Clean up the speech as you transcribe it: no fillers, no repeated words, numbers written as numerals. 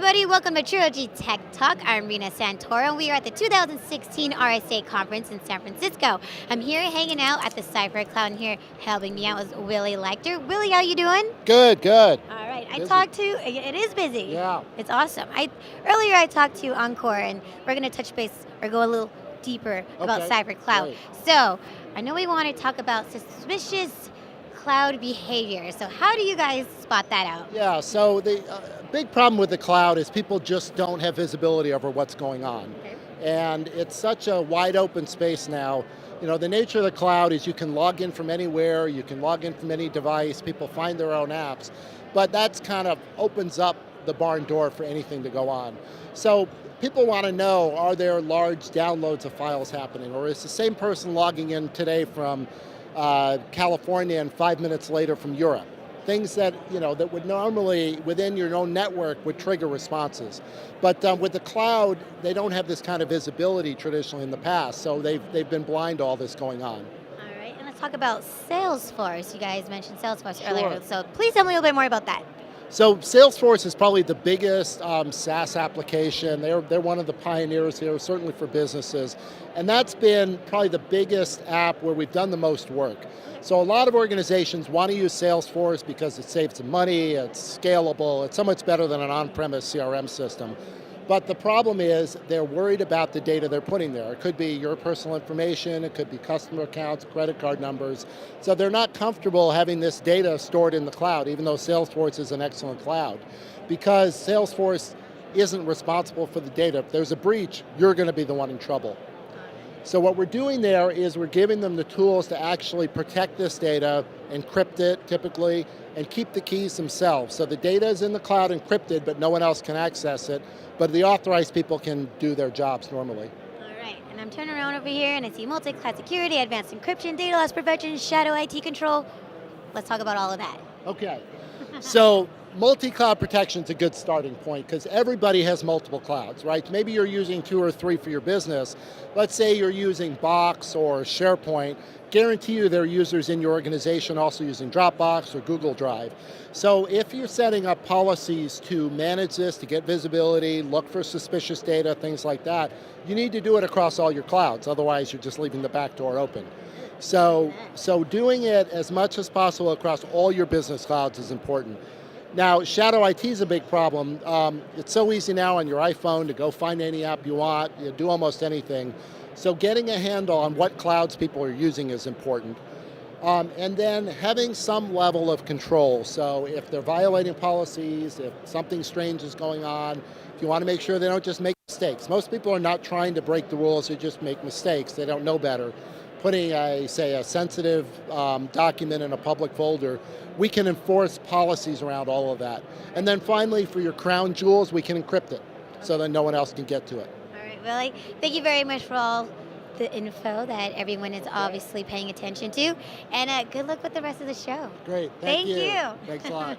everybody, welcome to Trilogy Tech Talk. I'm Rena Santoro, and we are at the 2016 RSA conference in San Francisco. I'm here hanging out at the CipherCloud, and here helping me out is Willy Leichter. Willy, how you doing? Good. All right, I talked to, it is busy. Yeah. It's awesome. Earlier I talked to Encore, and we're going to touch base or go a little deeper about CipherCloud. Great. So, I know we want to talk about suspicious cloud behavior. So how do you guys spot that out? Yeah, so the big problem with the cloud is people just don't have visibility over what's going on. Okay. And it's such a wide open space now. You know, the nature of the cloud is you can log in from anywhere, you can log in from any device, people find their own apps, but that's kind of opens up the barn door for anything to go on. So people want to know, are there large downloads of files happening, or is the same person logging in today from California and 5 minutes later from Europe? Things that, that would normally, within your own network, would trigger responses. But with the cloud, they don't have this kind of visibility traditionally in the past, so they've been blind to all this going on. All right, and let's talk about Salesforce. You guys mentioned Salesforce Sure. earlier, so please tell me a little bit more about that. So Salesforce is probably the biggest SaaS application. They're one of the pioneers here, certainly for businesses. And that's been probably the biggest app where we've done the most work. So a lot of organizations want to use Salesforce because it saves them money, it's scalable, it's so much better than an on-premise CRM system. But the problem is they're worried about the data they're putting there. It could be your personal information, it could be customer accounts, credit card numbers. So they're not comfortable having this data stored in the cloud, even though Salesforce is an excellent cloud. Because Salesforce isn't responsible for the data. If there's a breach, you're going to be the one in trouble. So what we're doing there is we're giving them the tools to actually protect this data, encrypt it typically, and keep the keys themselves. So the data is in the cloud encrypted, but no one else can access it, but the authorized people can do their jobs normally. All right, and I'm turning around over here and I see multi-cloud security, advanced encryption, data loss prevention, shadow IT control. Let's talk about all of that. Okay, so multi-cloud protection is a good starting point because everybody has multiple clouds, right? Maybe you're using 2 or 3 for your business. Let's say you're using Box or SharePoint. Guarantee you there are users in your organization also using Dropbox or Google Drive. So if you're setting up policies to manage this, to get visibility, look for suspicious data, things like that, you need to do it across all your clouds. Otherwise, you're just leaving the back door open. So doing it as much as possible across all your business clouds is important. Now, shadow IT is a big problem. It's so easy now on your iPhone to go find any app you want, you do almost anything. So getting a handle on what clouds people are using is important. And then having some level of control. So if they're violating policies, if something strange is going on, if you want to make sure they don't just make mistakes. Most people are not trying to break the rules, they just make mistakes, they don't know better. Putting, a sensitive document in a public folder, we can enforce policies around all of that. And then finally, for your crown jewels, we can encrypt it so that no one else can get to it. All right, Willy, thank you very much for all the info that everyone is obviously paying attention to. And good luck with the rest of the show. Great, Thank you. Thanks a lot.